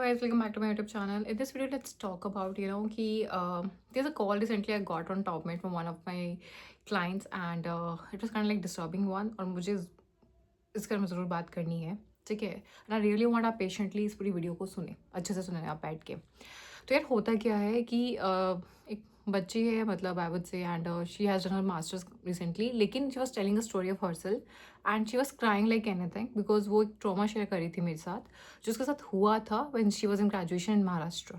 guys, welcome back to my YouTube channel. In this video, let's talk about कि there's a call recently I got on Topmate from one of my clients and it was kind of like disturbing one और मुझे इसका मैं ज़रूर बात करनी है, ठीक है? And I really want आप पेशेंटली इस पूरी वीडियो को सुने, अच्छे से सुने आप बैठ के। तो यार होता क्या है कि एक बच्ची है, मतलब I would say, and she has done her masters recently, लेकिन she was telling a story of herself and she was crying like anything because वो एक ट्रॉमा शेयर करी थी मेरे साथ जो उसके साथ हुआ था when she was in graduation in Maharashtra.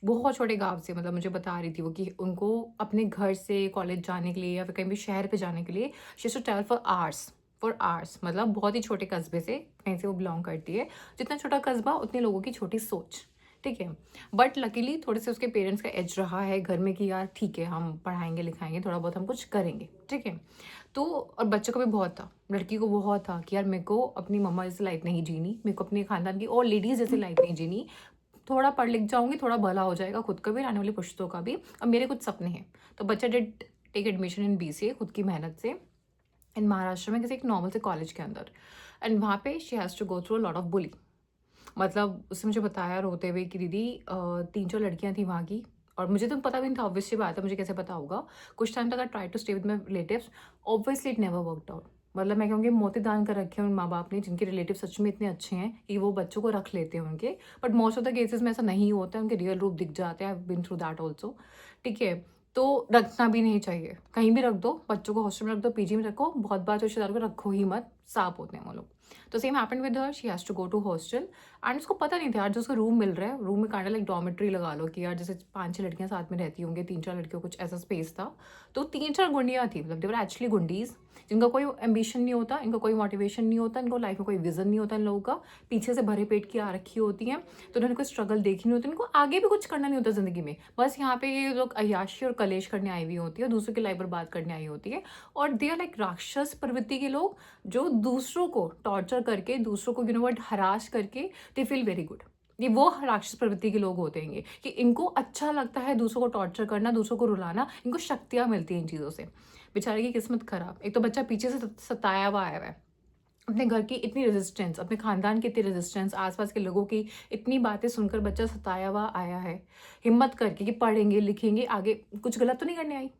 बहुत छोटे गाँव से, मतलब मुझे बता रही थी वो कि उनको अपने घर से कॉलेज जाने के लिए या फिर कहीं भी शहर पे जाने के लिए she to travel for hours, मतलब बहुत ही छोटे कस्बे से कहीं से वो बिलोंग करती है। जितना छोटा कस्बा उतने लोगों की छोटी सोच, ठीक है। बट लकीली थोड़े से उसके पेरेंट्स का एज रहा है घर में कि यार ठीक है, हम पढ़ाएंगे लिखाएंगे, थोड़ा बहुत हम कुछ करेंगे, ठीक है। तो और बच्चों को भी बहुत था, लड़की को बहुत था कि यार मेरे को अपनी मम्मा जैसी लाइफ नहीं जीनी, मेरे को अपने खानदान की और लेडीज़ जैसी लाइफ नहीं जीनी। थोड़ा पढ़ लिख जाऊंगी, थोड़ा भला हो जाएगा खुद का भी, आने वाली पुश्तों का भी, और मेरे कुछ सपने हैं। तो बच्चा did take admission in BCA खुद की मेहनत से इन महाराष्ट्र में किसी एक नॉर्मल से कॉलेज के अंदर। एंड वहाँ पे she has to go through a lot of bully. मतलब उसने मुझे बताया रोते हुए कि दीदी 3-4 लड़कियां थी वहाँ की, और मुझे तो पता भी नहीं था, ऑब्वियसली बात है, मुझे कैसे पता होगा। कुछ टाइम तक I try to stay with my relatives, obviously it never worked out. मतलब मैं कहूँगी मोती दान कर रखे हैं उन माँ बाप ने जिनके रिलेटिव सच में इतने अच्छे हैं कि वो बच्चों को रख लेते हैं उनके। But most of the cases में ऐसा नहीं होता है, उनके रियल रूप दिख जाते हैं। I have been through that also, ठीक है। तो रखना भी नहीं चाहिए, कहीं भी रख दो, बच्चों को हॉस्टल में रख दो, PG में रखो, बहुत बार रिश्तेदार को रखो ही मत, सांप होते हैं वो लोग। तो same happened with her, she has to go to hostel and उसको पता नहीं था यार, जो उसको रूम मिल रहा है, रूम में काइंड लाइक डॉर्मेट्री लगा लो कि यार जैसे 5-6 लड़कियां साथ में रहती होंगी, 3-4 लड़कियों, कुछ ऐसा स्पेस था। तो 3-4 गुंडियाँ थी, मतलब देवर एक्चुअली गुंडीज, जिनका कोई एम्बिशन नहीं होता, इनका कोई मोटिवेशन नहीं होता, इनको लाइफ में कोई विजन नहीं होता इन लोगों का, पीछे से भरे पेट की आ रखी होती हैं। तो उन्होंने कोई स्ट्रगल देखी नहीं होती, इनको आगे भी कुछ करना नहीं होता जिंदगी में, बस यहाँ पे ये लोग अय्याशी और कलेश करने आई हुई होती है, दूसरों की लाइफ बर्बाद करने आई होती है। और दे आर लाइक राक्षस प्रवृत्ति के लोग जो दूसरों को टॉर्चर करके, दूसरों को वर्ड हरास करके दे फील वेरी गुड। ये वो राक्षस प्रवृत्ति के लोग होते हैं कि इनको अच्छा लगता है दूसरों को टॉर्चर करना, दूसरों को रुलाना, इनको शक्तियां मिलती हैं इन चीज़ों से। बेचारे की किस्मत खराब, एक तो बच्चा पीछे से सताया हुआ आया हुआ है, अपने घर की इतनी रेजिस्टेंस, अपने खानदान की इतनी रेजिस्टेंस, आसपास के लोगों की इतनी बातें सुनकर बच्चा सताया हुआ आया है, हिम्मत करके कि पढ़ेंगे लिखेंगे आगे, कुछ गलत तो नहीं करने आई,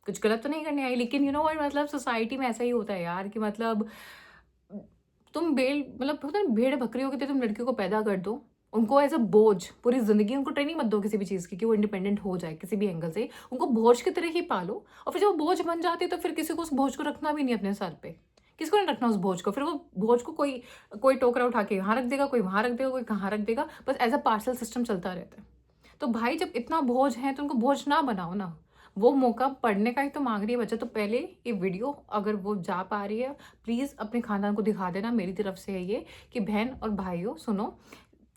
कुछ गलत तो नहीं करने आई। लेकिन यू नो व्हाट, मतलब सोसाइटी में ऐसा ही होता है यार कि मतलब तुम मतलब होता है ना, भेड़ बकरियों की तरह तुम लड़कियों को पैदा कर दो, उनको एज अ बोझ पूरी जिंदगी, उनको ट्रेनिंग मत दो किसी भी चीज़ की कि वो इंडिपेंडेंट हो जाए किसी भी एंगल से, उनको बोझ की तरह ही पालो। और फिर जब वो बोझ बन जाते हैं तो फिर किसी को उस बोझ को रखना भी नहीं अपने सर पे, किसको नहीं रखना उस बोझ को। फिर वो बोझ को कोई कोई टोकरा उठा के यहाँ रख देगा, कोई वहाँ रख देगा, कोई कहाँ रख देगा, बस एज अ पार्सल सिस्टम चलता रहता है। तो भाई जब इतना बोझ है तो उनको बोझ ना बनाओ ना, वो मौका पढ़ने का ही तो मांग रही है बच्चा। तो पहले ये वीडियो अगर वो जा पा रही है, प्लीज़ अपने खानदान को दिखा देना, मेरी तरफ से है ये कि बहन और भाइयों सुनो,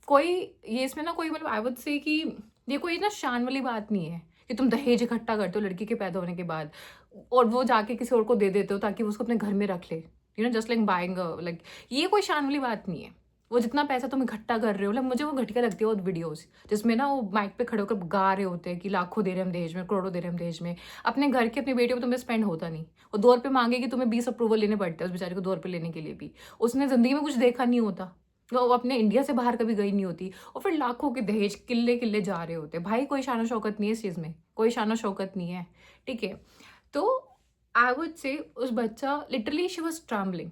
कोई ये इसमें ना कोई मतलब आई वुड से कि ये कोई ना शान वाली बात नहीं है कि तुम दहेज इकट्ठा करते हो लड़की के पैदा होने के बाद और वो जाके किसी और को दे देते हो ताकि वो उसको अपने घर में रख ले, जस्ट लाइक बाइंग, लाइक ये कोई शान वाली बात नहीं है। वो जितना पैसा तुम इकट्ठा कर रहे हो, मतलब मुझे वो घटिया लगती है वो वीडियोस जिसमें ना वो माइक पे खड़े होकर गा रहे होते हैं कि लाखों दे रहे हम दहेज में, करोड़ों दे रहे हम दहेज में। अपने घर की अपनी बेटियों को तुम्हें स्पेंड होता नहीं, वो 2 रुपये मांगेगी, तुम्हें 20 अप्रूवल लेने पड़ते हैं उस बेचारे को 2 रुपये लेने के लिए भी। उसने जिंदगी में कुछ देखा नहीं होता, वो अपने इंडिया से बाहर कभी गई नहीं होती, और फिर लाखों के दहेज किल्ले किल्ले जा रहे होते। भाई कोई शान शौकत नहीं है इस चीज़ में, कोई शान शौकत नहीं है, ठीक है। तो आई वुड से उस बच्चा literally she was trembling,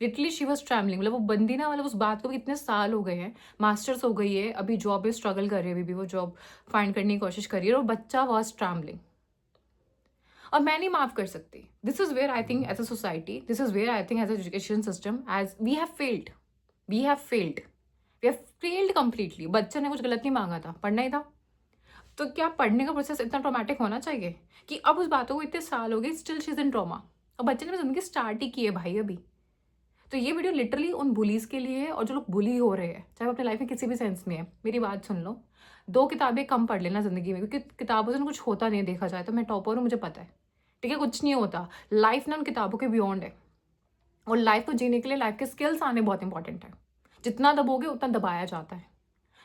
literally she was travelling, मतलब वो बंदी ना, मतलब उस बात को भी इतने साल हो गए हैं, मास्टर्स हो गई है, अभी जॉब में स्ट्रगल कर रही है, अभी भी वो जॉब फाइंड करने की कोशिश कर रही है, और बच्चा वॉज ट्रैवलिंग। और मैं नहीं माफ कर सकती। This is where I think as a society, this is where I think as education system, as we have failed, we have failed, we have failed completely. बच्चे ने कुछ गलत नहीं मांगा था, पढ़ना ही था। तो क्या पढ़ने का प्रोसेस इतना ट्रॉमेटिक होना चाहिए कि अब उस बातों को इतने साल हो गए, still she is in trauma, और बच्चे ने जिंदगी स्टार्ट ही की है भाई अभी। तो ये वीडियो लिटरली उन बुलीज के लिए है, और जो लोग बुली हो रहे हैं, चाहे वो अपने लाइफ में किसी भी सेंस में है। मेरी बात सुन लो, 2 किताबें कम पढ़ लेना जिंदगी में, क्योंकि किताबों से कुछ होता नहीं है, देखा जाए तो मैं टॉपर हूँ, मुझे पता है, ठीक है, कुछ नहीं होता। लाइफ ना उन किताबों के बियॉन्ड है, और लाइफ को जीने के लिए लाइफ के स्किल्स आने बहुत इंपॉर्टेंट है। जितना दबोगे उतना दबाया जाता है।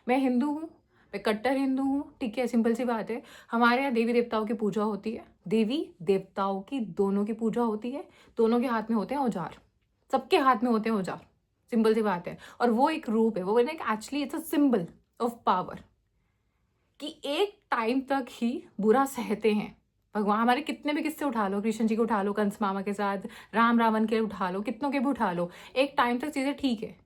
मैं हिंदू हूँ, मैं कट्टर हिंदू हूँ, ठीक है, सिंपल सी बात है। हमारे यहाँ देवी देवताओं की पूजा होती है, देवी देवताओं की दोनों की पूजा होती है, दोनों के हाथ में होते हैं औजार, सबके हाथ में होते हैं औजार, सिंपल सी बात है। और वो एक रूप है, वो एक actually it's a symbol, of power, कि एक टाइम तक ही बुरा सहते हैं। भगवान हमारे कितने भी किस्से उठा लो, कृष्ण जी को उठा लो, कंस मामा के साथ, राम रावण के उठा लो, कितनों के भी उठा लो, एक टाइम तक चीज़ें ठीक है,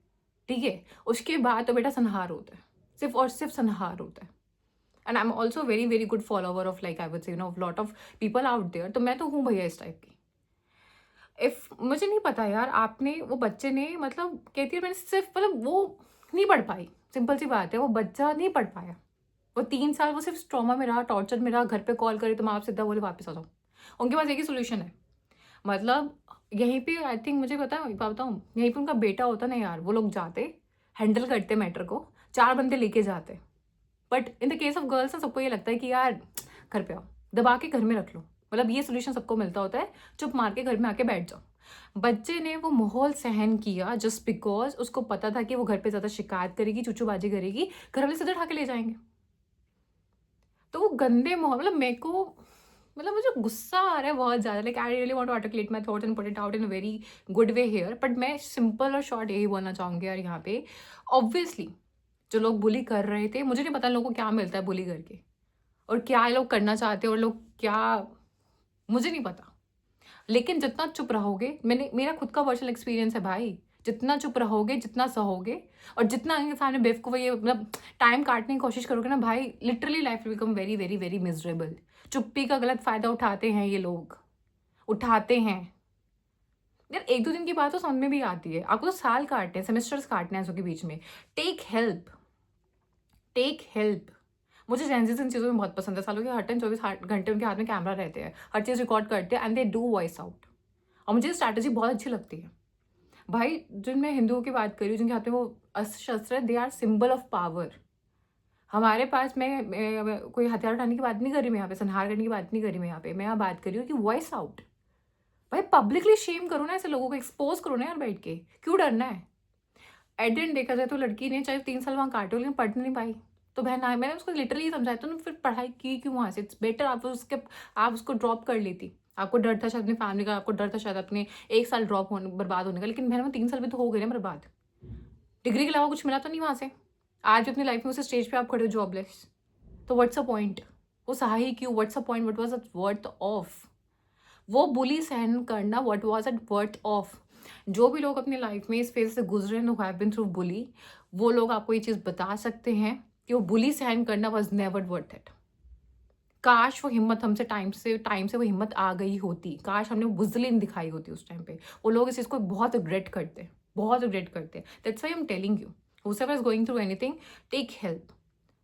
ठीक है। उसके बाद तो बेटा संहार होता है, सिर्फ और सिर्फ संहार होता है। And I am also very very good follower of, like I would say, lot of people out there. तो मैं तो हूँ भैया इस टाइप की। इफ मुझे नहीं पता यार, आपने वो बच्चे ने, मतलब कहती है मैंने सिर्फ, मतलब वो नहीं पढ़ पाई, सिंपल सी बात है, वो बच्चा नहीं पढ़ पाया। वो 3 साल वो सिर्फ ट्रॉमा में रहा, टॉर्चर में रहा, घर पे कॉल करे तो माँ बाप सीधा बोले वापस आ जाओ। उनके पास एक ही सोल्यूशन है, मतलब यहीं पे आई थिंक, मुझे पता है बताऊँ, यहीं पे उनका बेटा होता ना यार, वो लोग जाते, हैंडल करते मैटर को, 4 बंदे लेके जाते। But in the case of girls ना, सबको ये लगता है कि यार घर पे आओ, दबा के घर में रख लो, मतलब ये सोल्यूशन सबको मिलता होता है, चुप मार के घर में आके बैठ जाओ। बच्चे ने वो माहौल सहन किया जस्ट बिकॉज उसको पता था कि वो घर पे ज़्यादा शिकायत करेगी, चूचूबाजी करेगी, घर वाले सीधे उठा के ले जाएंगे। तो वो गंदे माहौल, मतलब मेरे को, मतलब मुझे गुस्सा आ रहा है बहुत ज़्यादा, like I really want to articulate my thoughts and put it out in a very good way here, but मैं सिंपल और शॉर्ट यही बोलना चाहूँगी यार यहाँ पे। ऑब्वियसली जो लोग बुली कर रहे थे, मुझे नहीं पता लोगों को क्या मिलता है बुली करके, और क्या ये लोग करना चाहते हैं, और लोग क्या, मुझे नहीं पता। लेकिन जितना चुप रहोगे, मेरा खुद का पर्सनल एक्सपीरियंस है भाई, जितना चुप रहोगे, जितना सहोगे, और जितना इनके सामने बेवकूफ़ ये मतलब टाइम काटने की कोशिश करोगे ना भाई, literally life will become very very very miserable. चुप्पी का गलत फ़ायदा उठाते हैं ये लोग, उठाते हैं यार। 1-2 दिन की बात तो समझ में भी आती है, आपको तो साल काटने हैं, सेमेस्टर्स काटने हैं सबके बीच में। Take help, take help. मुझे जेंजीज इन चीज़ों में बहुत पसंद है, सालों के हर टाइम 24 घंटे उनके हाथ में कैमरा रहते हैं, हर चीज़ रिकॉर्ड करते हैं, and they do voice out, और मुझे स्ट्रैटेजी बहुत अच्छी लगती है भाई। जिन मैं हिंदुओं की बात कर रही हूँ, जिनके हाथ में वो अस्त्र शस्त्र है, they are symbol of power. हमारे पास, मैं कोई हथियार उठाने की बात नहीं कर रही, मैं यहाँ पे संहार करने की बात नहीं कर रही, मैं यहाँ बात कर रही हूँ कि वॉइस आउट। भाई पब्लिकली शेम करो ना, ऐसे लोगों को एक्सपोज करो ना यार बैठ के, क्यों डरना है। एट द एंड देखा जाए तो लड़की ने चाहे 3 साल वहाँ काटे, लेकिन पढ़ नहीं पाई, तो बहन आए, मैंने उसको लिटरली समझाया, तो फिर पढ़ाई की क्यों वहाँ से, इट्स बेटर आप उसको ड्रॉप कर लेती। आपको डर था शायद अपनी फैमिली का, आपको डर था शायद अपने 1 साल ड्रॉप होने, बर्बाद होने का, लेकिन बहन वो 3 साल भी तो हो गए ना बर्बाद। डिग्री के अलावा कुछ मिला तो नहीं वहाँ से। आज भी अपनी लाइफ में उसे स्टेज पे आप खड़े हो जॉबलेस, तो व्हाट्स अ पॉइंट। वो सहा ही क्यों, what's a point, what was a worth of. वो बुली सहन करना, what was it worth of. जो भी लोग अपनी लाइफ में इस फेज से गुजरे हैं, हु हैव बीन थ्रू बुली, वो लोग आपको ये चीज़ बता सकते हैं कि वो बुली सहन करना वॉज नेवर वर्थ इट। काश वो हिम्मत हमसे टाइम से वो हिम्मत आ गई होती, काश हमने बुजदिली नहीं दिखाई होती उस टाइम पे। वो लोग इस चीज़ को बहुत रिग्रेट करते हैं, बहुत रिग्रेट करते हैं। That's why I am telling you, whoever is going through anything, take help.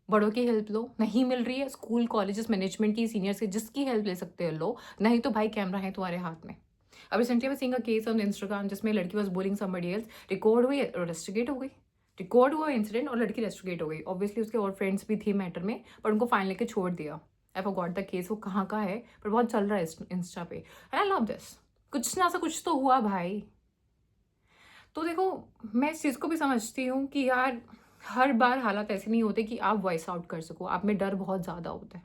बड़ों की हेल्प लो, नहीं मिल रही है, स्कूल कॉलेजेस मैनेजमेंट की, सीनियर्स की, जिसकी हेल्प ले सकते हो लो, नहीं तो भाई कैमरा है तुम्हारे हाथ में। अब रिसेंटली मैं seeing a case on Instagram, जिसमें लड़की was bullying somebody else, record हुई और रेस्टिगेट हो गई। रिकॉर्ड हुआ इंसिडेंट और लड़की रेस्टिगेट हो गई। ऑब्वियसली उसके और फ्रेंड्स भी थे मैटर में, पर उनको फाइन लेके छोड़ दिया। आई फॉरगॉट द केस, वो कहाँ का है, पर बहुत चल रहा है इंस्टा पे, एंड आई लव दिस। कुछ ना सा कुछ तो हुआ भाई। तो देखो, मैं इस चीज़ को भी समझती हूँ कि यार हर बार हालात ऐसे नहीं होते कि आप वॉइस आउट कर सको, आप में डर बहुत ज़्यादा होता है,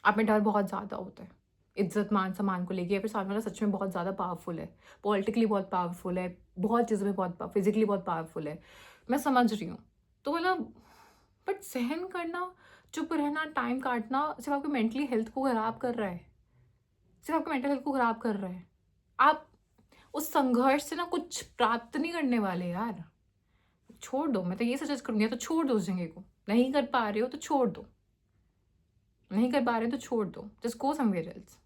आप में डर बहुत ज़्यादा होता है, इज्जत मान सम्मान को लेके, या फिर सामने वाला सच में बहुत ज़्यादा पावरफुल है, पॉलिटिकली बहुत पावरफुल है, बहुत चीज़ों में बहुत फिजिकली बहुत पावरफुल है, मैं समझ रही हूँ। तो मतलब, बट सहन करना, चुप रहना, टाइम काटना सिर्फ आपकी मेंटली हेल्थ को ख़राब कर रहा है, सिर्फ आपकी मेंटल हेल्थ को ख़राब कर रहा है। आप उस संघर्ष से ना कुछ प्राप्त नहीं करने वाले यार। छोड़ दो, मैं तो ये सजेस्ट करूँगी, या तो छोड़ दो उस जगह को, नहीं कर पा रहे हो तो छोड़ दो, नहीं कर पा रहे हो तो छोड़ दो, just go somewhere else.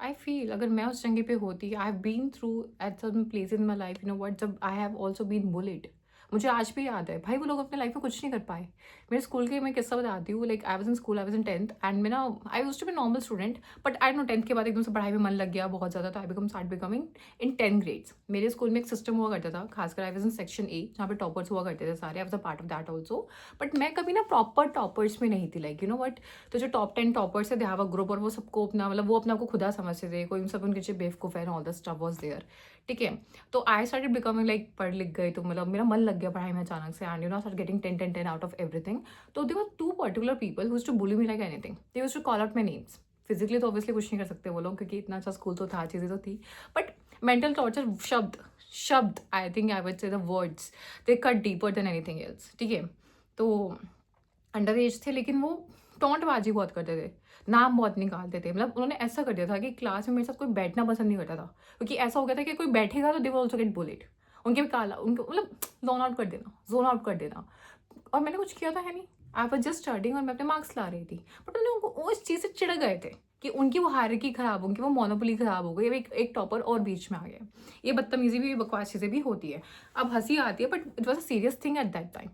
I feel अगर मैं उस जगह पे होती, I have been through at some place in my life, what, जब I have also been bullied. मुझे आज भी याद है भाई, वो लोग अपने लाइफ में कुछ नहीं कर पाए। मेरे स्कूल के मैं किस्सा बताती हूँ, like I was in school, I was in 10th, and मैं ना, I used to be normal student, but I know 10th के बाद एकदम से पढ़ाई में मन लग गया बहुत ज़्यादा, तो I start becoming in 10 grades. मेरे स्कूल में एक सिस्टम हुआ करता था, खासकर आई वाज इन सेक्शन ए, जहाँ पे टॉपर्स हुआ करते थे सारे, I was a part of that also. But मैं कभी ना प्रॉपर टॉपर्स में नहीं थी, लाइक वट। तो जो टॉप 10 टॉपर्स है, दे हैव अ ग्रुप, और वो सबको अपना, मतलब वो अपना को खुदा समझते थे, कोई सब उनके पीछे बेवकूफ़ है, all the stuff was there, ठीक है। तो आई स्टार्टेड बिकमिंग, लाइक पढ़ लिख गई तो मतलब मेरा मन लग गया पढ़ाई में अचानक से, and start getting 10 out of everything. तो they were 2 particular people who used to bully me like anything, they used to call out my names. Physically तो ऑब्वियसली कुछ नहीं कर सकते वो लोग, क्योंकि इतना अच्छा स्कूल तो था, चीज़ें तो थी, बट मेंटल टॉर्चर शब्द शब्द, आई थिंक आई वुड से the words, they cut deeper than anything else, ठीक है। तो अंडर एज थे, लेकिन वो टोंटबाजी बहुत करते थे, नाम बहुत निकालते थे। मतलब उन्होंने ऐसा कर दिया था कि क्लास में मेरे साथ कोई बैठना पसंद नहीं करता था, क्योंकि ऐसा हो गया था कि कोई बैठेगा तो they will also get bullet. उनके भी काला, उनको मतलब जोन आउट कर देना, जोन आउट कर देना। और मैंने कुछ किया था है नहीं, आई वाज जस्ट स्टार्टिंग और मैं अपने मार्क्स ला रही थी, बट उन्हें उनको उस चीज़ से चिढ़ गए थे कि उनकी वो हायरार्की खराब होगी, वो मोनोपोली खराब हो गई, अब एक टॉपर और बीच में आ गया। ये बदतमीजी भी, बकवास चीज़ें भी होती है। अब हंसी आती है, but it was a serious thing at that time,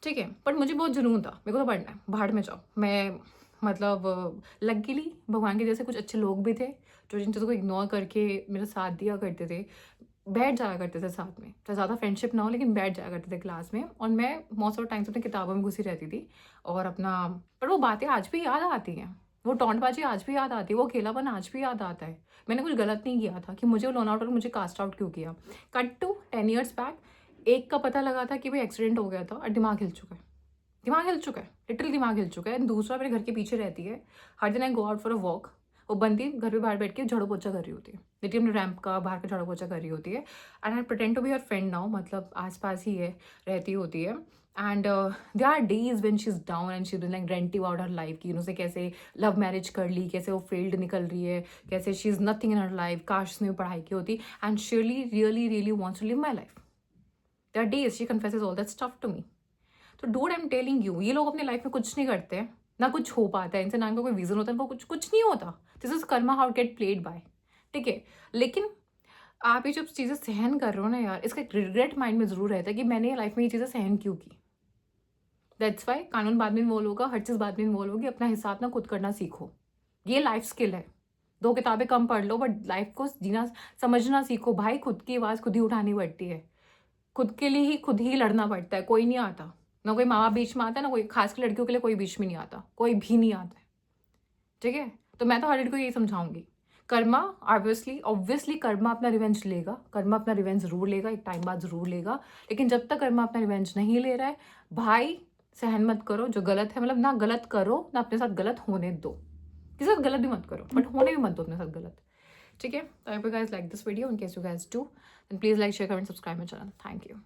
ठीक है। बट मुझे बहुत जुनून था, मेरे को तो पढ़ना है, बाहर में जाओ। मैं मतलब लकीली भगवान के जैसे कुछ अच्छे लोग भी थे जो जिन चीज़ों को इग्नोर करके मेरा साथ दिया करते थे, बैठ जाया करते थे साथ में, चाहे ज़्यादा फ्रेंडशिप ना हो लेकिन बैठ जाया करते थे क्लास में। और मैं मोस्ट ऑफ टाइम्स अपनी किताबों में घुसी रहती थी और अपना, पर वो बातें आज भी याद आती हैं, वो टोंटबाजी आज भी याद आती है, वो अकेलापन आज भी याद आता है। मैंने कुछ गलत नहीं किया था कि मुझे लोन आउट और मुझे कास्ट आउट क्यों किया। कट टू 10 years बैक, एक का पता लगा था कि भाई एक्सीडेंट हो गया था और दिमाग हिल चुका है, दिमाग हिल चुका है, लिटरली दिमाग हिल चुका है। दूसरा मेरे घर के पीछे रहती है, हर दिन I go out for a walk, वो बंदी घर पे बाहर बैठ के झाड़ू पोछा कर रही होती है, लेकिन अपने रैंप का बाहर का झाड़ू पोछा कर रही होती है। And I pretend to be her friend now, मतलब आस पास ही है, रहती होती है। And there are days when she is down and she is like ranting out her life, कि उनसे कैसे लव मैरिज कर ली, कैसे वो फील्ड निकल रही है, कैसे she is nothing in her life, काश उसने पढ़ाई की होती, and surely really really wants to live my life. There are days she confesses all that stuff to me. तो dude, I am telling you, ये लोग अपने लाइफ में कुछ नहीं करते हैं, ना कुछ हो पाता है इनसे, ना इनका कोई विजन होता है, इनको कुछ कुछ नहीं होता। This is Karma how gate played by, ठीक है। लेकिन आप ये जब चीज़ें सहन कर रहे हो ना यार, इसका एक रिग्रेट माइंड में जरूर रहता है कि मैंने लाइफ में ये चीज़ें सहन क्यों की। दैट्स वाई कानून बाद में इन्वॉल्व होगा, हर चीज़ बाद में इन्वॉल्व होगी। अपना हिसाब ना खुद करना सीखो, ये लाइफ स्किल है। 2 किताबें कम पढ़ लो बट लाइफ को जीना समझना सीखो भाई। खुद की आवाज़ खुद ही उठानी पड़ती है, खुद के लिए ही खुद ही लड़ना पड़ता है, कोई नहीं आता। ना कोई माँ बाप बीच में आता है, ना कोई, खास कर लड़कियों के लिए कोई बीच में नहीं आता, कोई भी नहीं आता है, ठीक है। तो मैं तो हर लड़की को यही समझाऊंगी, कर्मा ऑब्वियसली ऑब्वियसली कर्मा अपना रिवेंज लेगा, कर्मा अपना रिवेंज जरूर लेगा, एक टाइम बाद जरूर लेगा। लेकिन जब तक कर्मा अपना रिवेंज नहीं ले रहा है भाई, सहन मत करो जो गलत है, मतलब ना गलत करो, ना अपने साथ गलत होने दो। किसी साथ गलत भी मत करो, बट होने भी मत दो अपने साथ गलत, ठीक है। तो I hope you guys like this video, in case you guys do, then please like share comment subscribe my channel. Thank you.